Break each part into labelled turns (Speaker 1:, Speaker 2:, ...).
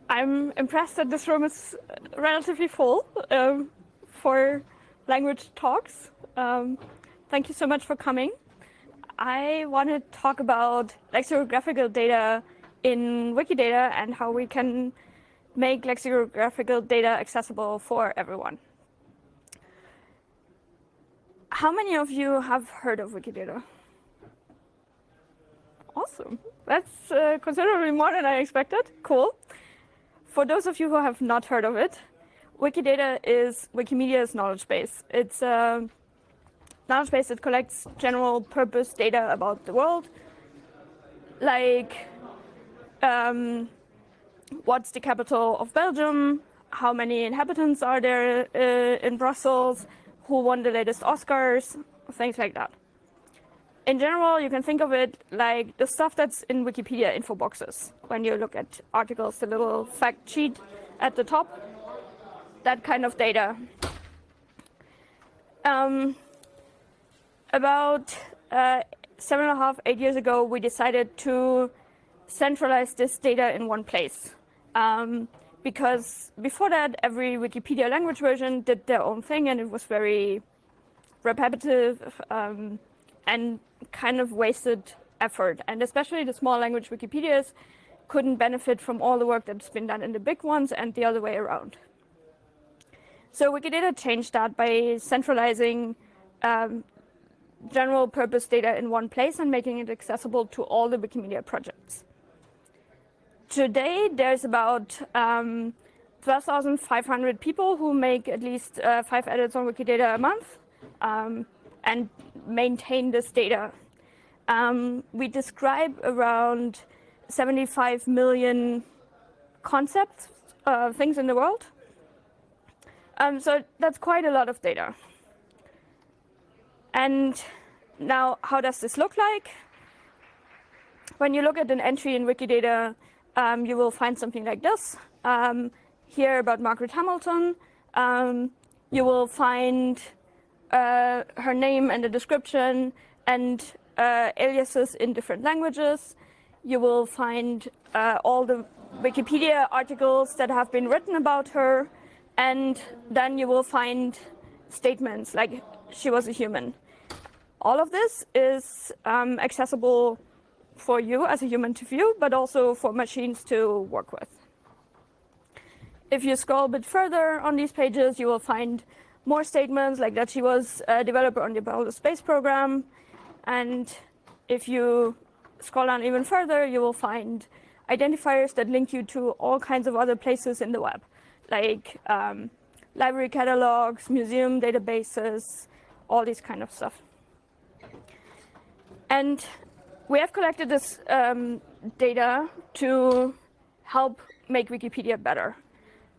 Speaker 1: I'm impressed that this room is relatively full for language talks. Thank you so much for coming. I want to talk about lexicographical data in Wikidata and how we can make lexicographical data accessible for everyone. How many of you have heard of Wikidata? Awesome. That's considerably more than I expected. Cool. For those of you who have not heard of it, Wikidata is Wikimedia's knowledge base. It's a knowledge base that collects general purpose data about the world, like what's the capital of Belgium, how many inhabitants are there in Brussels, who won the latest Oscars, things like that. In general, you can think of it like the stuff that's in Wikipedia info boxes. When you look at articles, the little fact sheet at the top, that kind of data. About 7.5, 8 years ago, we decided to centralize this data in one place. Because before that, every Wikipedia language version did their own thing, and it was very repetitive and kind of wasted effort. And especially the small language Wikipedias couldn't benefit from all the work that's been done in the big ones and the other way around. So Wikidata changed that by centralizing general purpose data in one place and making it accessible to all the Wikimedia projects. Today, there's about 12,500 people who make at least 5 edits on Wikidata a month and maintain this data. We describe around 75 million concepts, things in the world. So that's quite a lot of data. And now, how does this look like? When you look at an entry in Wikidata, you will find something like this. Here about Margaret Hamilton, you will find her name and a description and aliases in different languages. You will find all the Wikipedia articles that have been written about her, and then you will find statements like she was a human. All of this is accessible for you as a human to view, but also for machines to work with. If you scroll a bit further on these pages, you will find more statements like that she was a developer on the Apollo space program. And if you scroll down even further, you will find identifiers that link you to all kinds of other places in the web, like library catalogs, museum databases, all this kind of stuff. And we have collected this data to help make Wikipedia better.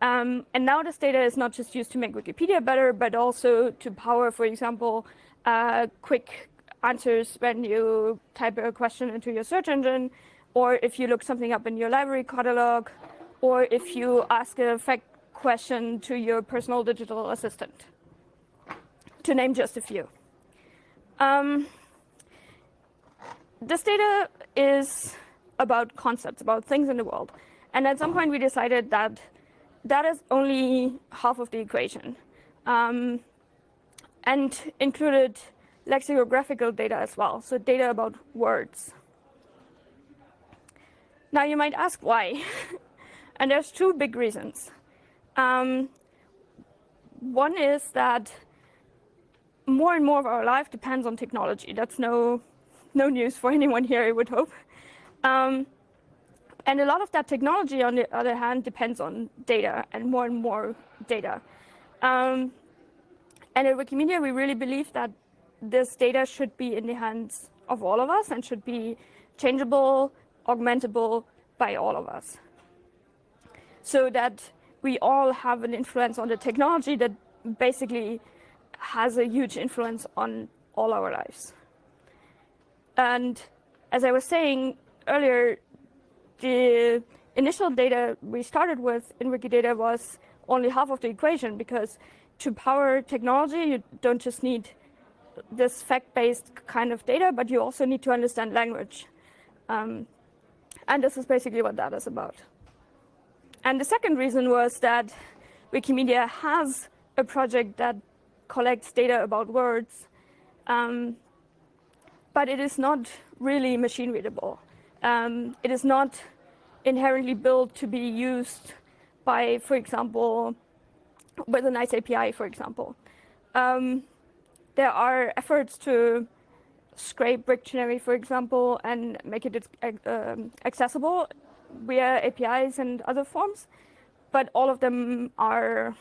Speaker 1: And now this data is not just used to make Wikipedia better, but also to power, for example, quick answers when you type a question into your search engine, or if you look something up in your library catalog, or if you ask a fact question to your personal digital assistant, to name just a few. This data is about concepts, about things in the world. And at some point we decided that that is only half of the equation, and included lexicographical data as well, so data about words. Now you might ask why, and there's 2 big reasons. One is that more and more of our life depends on technology. That's no news for anyone here, I would hope. And a lot of that technology, on the other hand, depends on data and more data. And at Wikimedia, we really believe that this data should be in the hands of all of us and should be changeable, augmentable by all of us, so that we all have an influence on the technology that basically has a huge influence on all our lives. And as I was saying earlier, the initial data we started with in Wikidata was only half of the equation, because to power technology, you don't just need this fact-based kind of data, but you also need to understand language. And this is basically what that is about. And the second reason was that Wikimedia has a project that collects data about words, but it is not really machine readable. It is not inherently built to be used by, for example, with a nice API, for example. There are efforts to scrape Wiktionary, for example, and make it accessible via APIs and other forms, but all of them are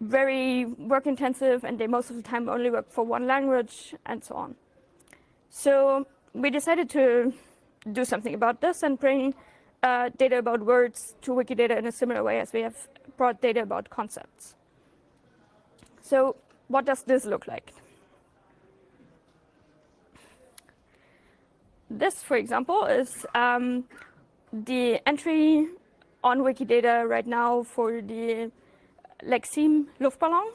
Speaker 1: very work intensive, and they most of the time only work for one language and so on. So we decided to do something about this and bring data about words to Wikidata in a similar way as we have brought data about concepts. So what does this look like? This, for example, is the entry on Wikidata right now for the Lexemes Luftballon,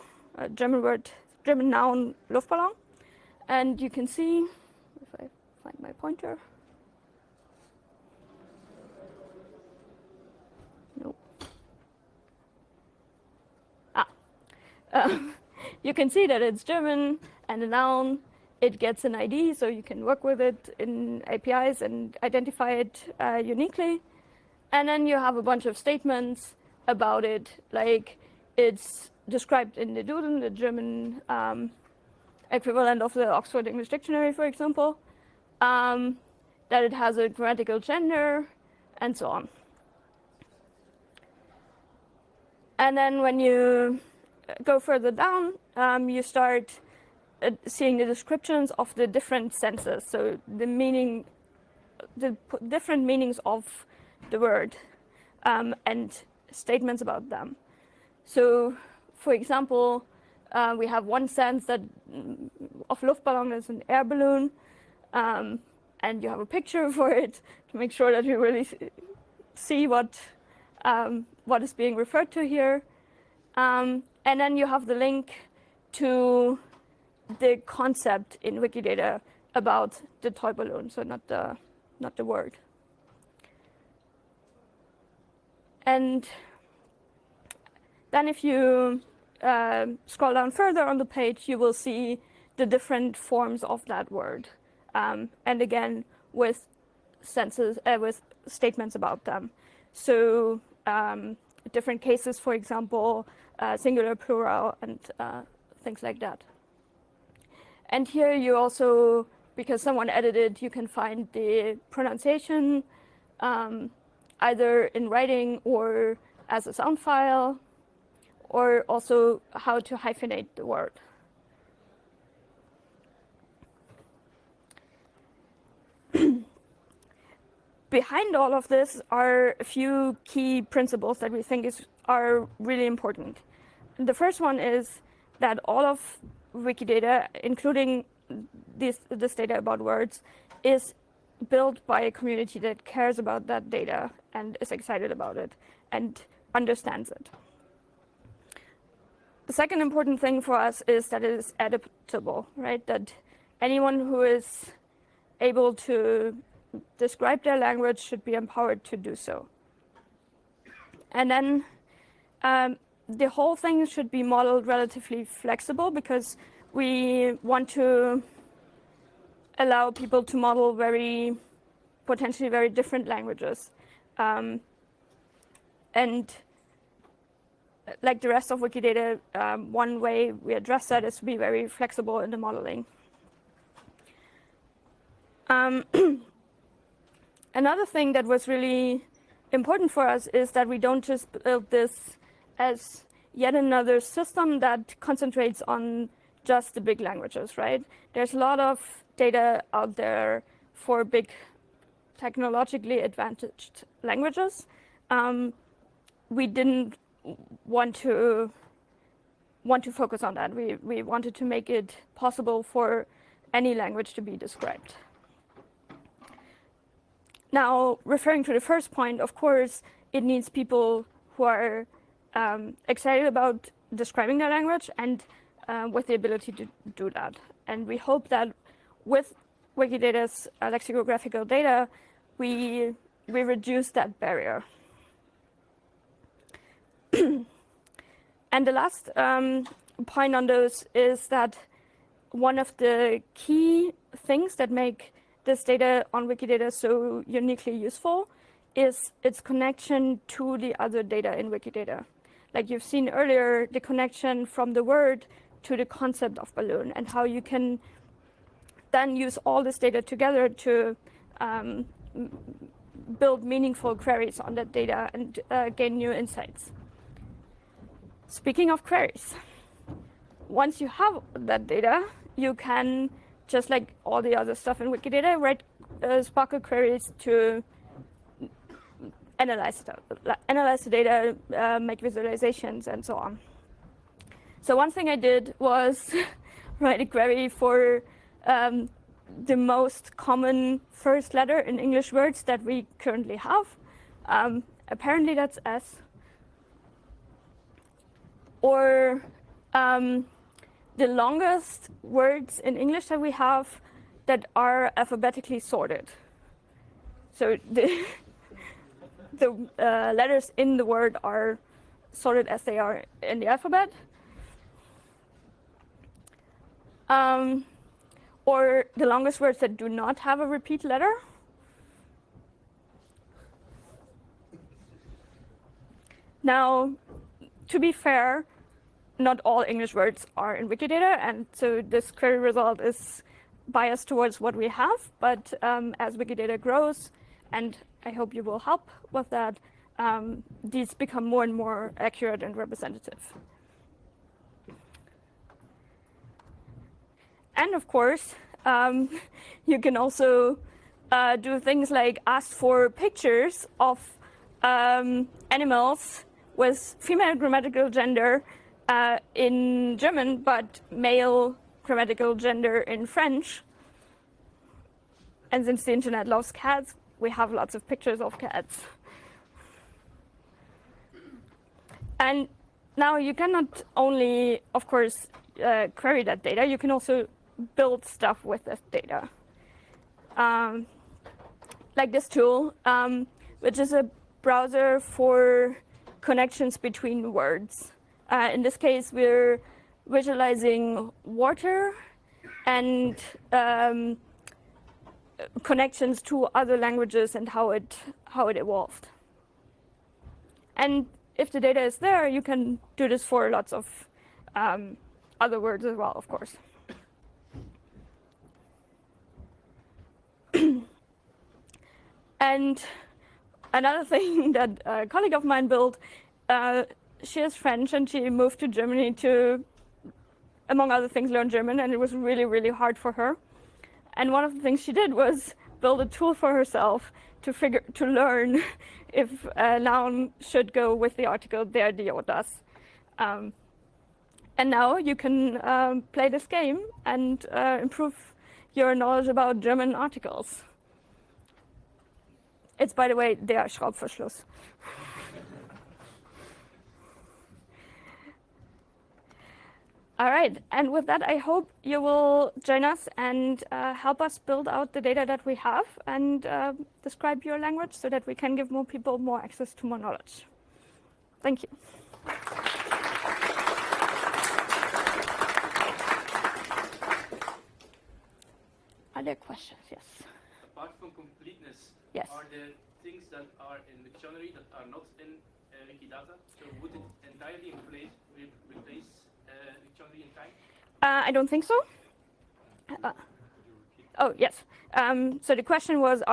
Speaker 1: German noun Luftballon. And you can see, if I find my pointer. Nope. You can see that it's German and a noun. It gets an ID, so you can work with it in APIs and identify it uniquely. And then you have a bunch of statements about it, like it's described in the Duden, the German equivalent of the Oxford English Dictionary, for example, that it has a grammatical gender, and so on. And then when you go further down, you start seeing the descriptions of the different senses, so the different meanings of the word, and statements about them. So, for example, we have one sense that of Luftballon is an air balloon, and you have a picture for it to make sure that you really see what is being referred to here. And then you have the link to the concept in Wikidata about the toy balloon, so not the word. And then if you scroll down further on the page, you will see the different forms of that word, and again with senses, with statements about them. So different cases, for example, singular, plural, and things like that. And here you also, because someone edited, you can find the pronunciation either in writing or as a sound file, or also how to hyphenate the word. Behind all of this are a few key principles that we think are really important. And the first one is that all of Wikidata, including this data about words, is built by a community that cares about that data and is excited about it and understands it. The second important thing for us is that it is adaptable, right? That anyone who is able to describe their language should be empowered to do so. And then the whole thing should be modeled relatively flexible, because we want to allow people to model potentially very different languages. And like the rest of Wikidata, one way we address that is to be very flexible in the modeling. Another thing that was really important for us is that we don't just build this as yet another system that concentrates on just the big languages, right? There's a lot of data out there for big technologically advantaged languages. We didn't want to focus on that. We wanted to make it possible for any language to be described. Now, referring to the first point, of course, it needs people who are excited about describing their language and with the ability to do that. And we hope that with Wikidata's lexicographical data, we reduce that barrier. And the last point on those is that one of the key things that make this data on Wikidata so uniquely useful is its connection to the other data in Wikidata. Like you've seen earlier, the connection from the word to the concept of balloon, and how you can then use all this data together to build meaningful queries on that data and gain new insights. Speaking of queries, once you have that data, you can, just like all the other stuff in Wikidata, write Sparkle queries to analyze the data, make visualizations, and so on. So one thing I did was write a query for the most common first letter in English words that we currently have. Apparently that's S. Or the longest words in English that we have that are alphabetically sorted. So the letters in the word are sorted as they are in the alphabet. Or the longest words that do not have a repeat letter. Now, to be fair, not all English words are in Wikidata, and so this query result is biased towards what we have. But as Wikidata grows, and I hope you will help with that, these become more and more accurate and representative. And of course, you can also do things like ask for pictures of animals with female grammatical gender in German, but male grammatical gender in French. And since the internet loves cats, we have lots of pictures of cats. And now you cannot only, of course, query that data, you can also build stuff with this data. Like this tool, which is a browser for connections between words. In this case, we're visualizing water and connections to other languages and how it evolved. And if the data is there, you can do this for lots of other words as well, of course. And another thing that a colleague of mine built, she is French and she moved to Germany to, among other things, learn German, and it was really, really hard for her. And one of the things she did was build a tool for herself to learn if a noun should go with the article der, die, or das. And now you can play this game and improve your knowledge about German articles. It's, by the way, der Schraubverschluss. All right, and with that, I hope you will join us and help us build out the data that we have and describe your language so that we can give more people more access to more knowledge. Thank you. Are there questions? Yes.
Speaker 2: Apart from completeness,
Speaker 1: yes.
Speaker 2: Are there things that are in the dictionary that are not in Wikidata? So would it entirely replace dictionary in time?
Speaker 1: I don't think so. Oh, yes. So the question was,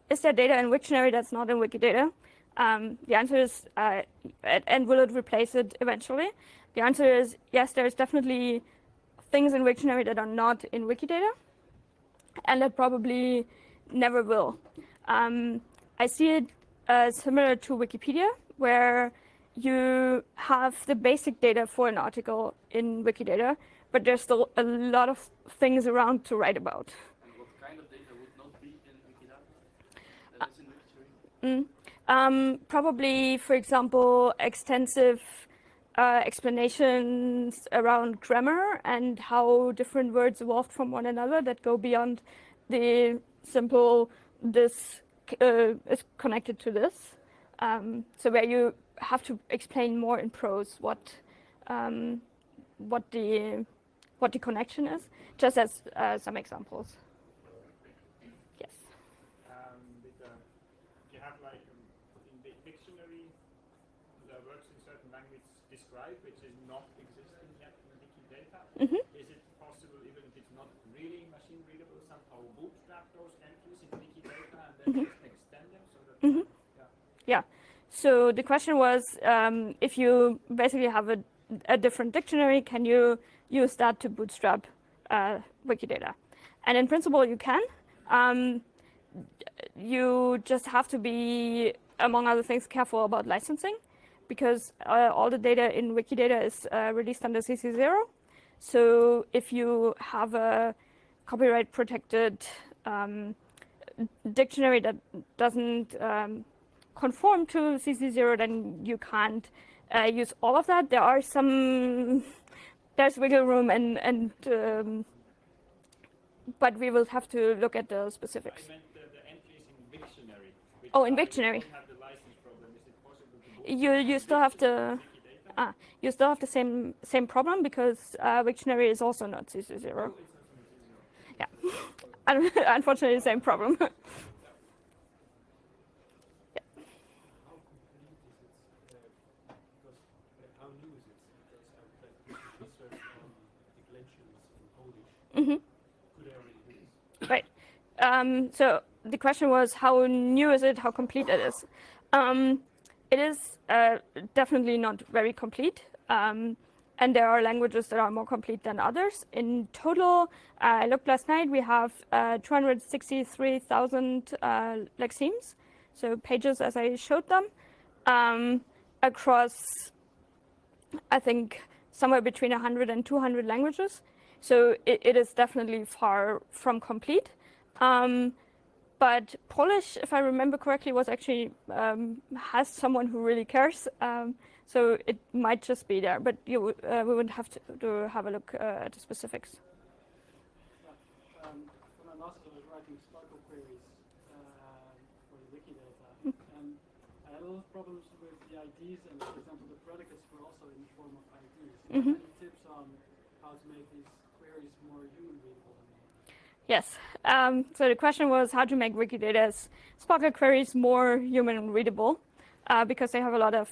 Speaker 1: is there data in Wiktionary that's not in Wikidata? The answer is, and will it replace it eventually? The answer is yes, there's definitely things in Wiktionary that are not in Wikidata, and that probably never will. I see it similar to Wikipedia, where you have the basic data for an article in Wikidata, but there's still a lot of things around to write about.
Speaker 2: And what kind of data would not be in Wikidata that is in Wiktionary?
Speaker 1: Probably, for example, extensive explanations around grammar and how different words evolved from one another that go beyond the simple this is connected to this. So where you have to explain more in prose what the connection is, just as some examples. Yes.
Speaker 3: You have like in the dictionary the words in certain language described, which is not existing yet in Wikidata. Is it possible, even if it's not really machine readable, somehow bootstrap those entries in Wikidata and then just extend them so that?
Speaker 1: Yeah. So the question was, if you basically have a different dictionary, can you use that to bootstrap Wikidata? And in principle, you can. You just have to be, among other things, careful about licensing, because all the data in Wikidata is released under CC0. So if you have a copyright-protected dictionary that doesn't conform to CC0, then you can't use all of that. There are there's wiggle room, but we will have to look at the specifics.
Speaker 3: I meant the entries in Wiktionary.
Speaker 1: Oh, in Wiktionary.
Speaker 3: Don't have the license problem. Is it possible to
Speaker 1: You still have to. You still have the same problem, because Wiktionary is also not CC0. Yeah, unfortunately, the same problem. Right. So the question was, how new is it? How complete it is? It is definitely not very complete. And there are languages that are more complete than others. In total, I looked last night, we have 263,000 lexemes, so pages as I showed them, across, I think, somewhere between 100 and 200 languages. So it is definitely far from complete. But Polish, if I remember correctly, was actually has someone who really cares. So it might just be there, but we would have to have a look at the specifics.
Speaker 4: For my master's, I was writing Sparkle queries for the Wikidata, and I had a lot of problems with the IDs, and for example, the predicates were also in the form of IDs. Any tips on how to make these queries more human readable?
Speaker 1: Yes. So the question was how to make Wikidata's Sparkle queries more human readable, because they have a lot of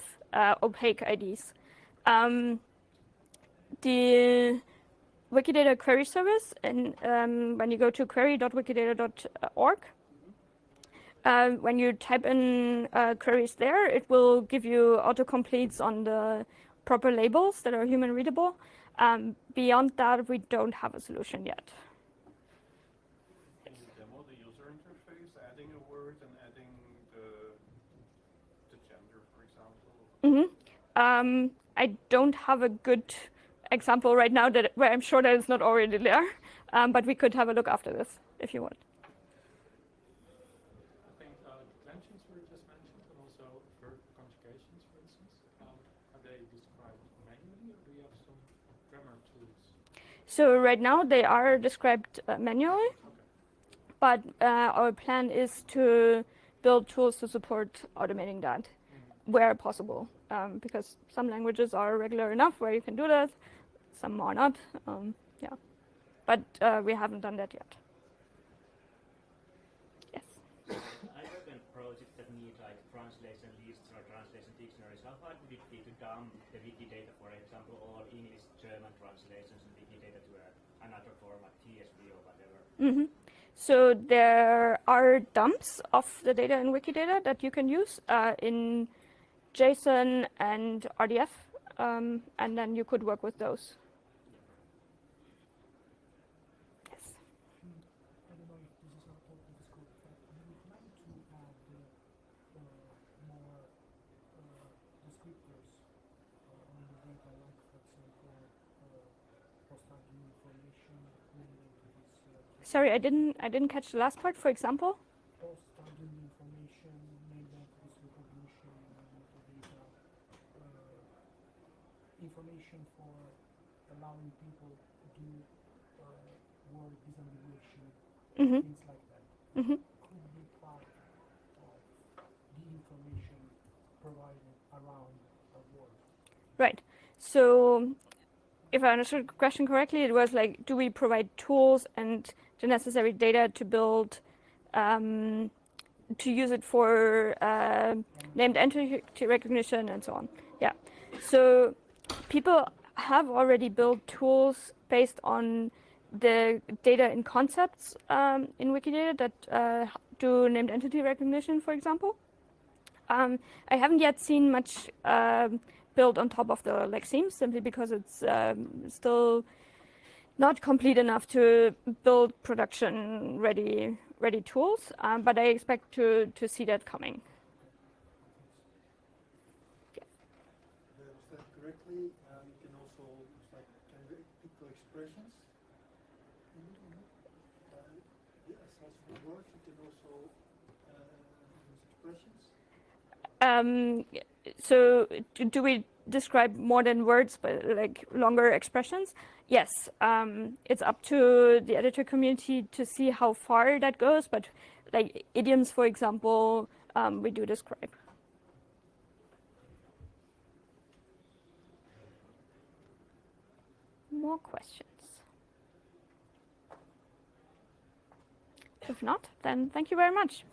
Speaker 1: opaque IDs. The Wikidata query service, and when you go to query.wikidata.org, when you type in queries there, it will give you autocompletes on the proper labels that are human readable. Beyond that, we don't have a solution yet.
Speaker 5: Can you demo the user interface, adding a word and adding the gender, for example?
Speaker 1: I don't have a good example right now where I'm sure that it's not already there, but we could have a look after this if you want.
Speaker 6: I think declensions were just mentioned, and also verb conjugations, for instance. Are they described manually, or do you have some grammar tools?
Speaker 1: So right now they are described manually, but our plan is to build tools to support automating that where possible, because some languages are regular enough where you can do that, some are not. Yeah, but we haven't done that yet. Yes.
Speaker 7: I work on projects that need like translation lists or translation dictionaries. How hard would it be to dump the Wikidata, for example, all English-German translations in Wikidata to another format, TSV or whatever?
Speaker 1: So there are dumps of the data in Wikidata that you can use in JSON and RDF, and then you could work with those. Yes.
Speaker 8: I don't know if this is not totally the scope, but do you plan to add more descriptors on the data, like, for example, post-study information related to this?
Speaker 1: Sorry, I didn't catch the last part. For example.
Speaker 8: Post-study information related to this recognition data, information for allowing people to do word disambiguation, things like that. Could be part of the information provided around
Speaker 1: Right. So if I understood the question correctly, it was like, do we provide tools and the necessary data to build, to use it for named entity recognition and so on? Yeah. So people have already built tools based on the data in concepts in Wikidata that do named entity recognition, for example. I haven't yet seen much built on top of the Lexemes, simply because it's still not complete enough to build production ready tools, but I expect to see that coming.
Speaker 8: If I understand correctly, you can also canonical expressions. Aside from words, you can also use expressions.
Speaker 1: So do we describe more than words, but like longer expressions? Yes, it's up to the editor community to see how far that goes, but like idioms, for example, we do describe. More questions? If not, then thank you very much.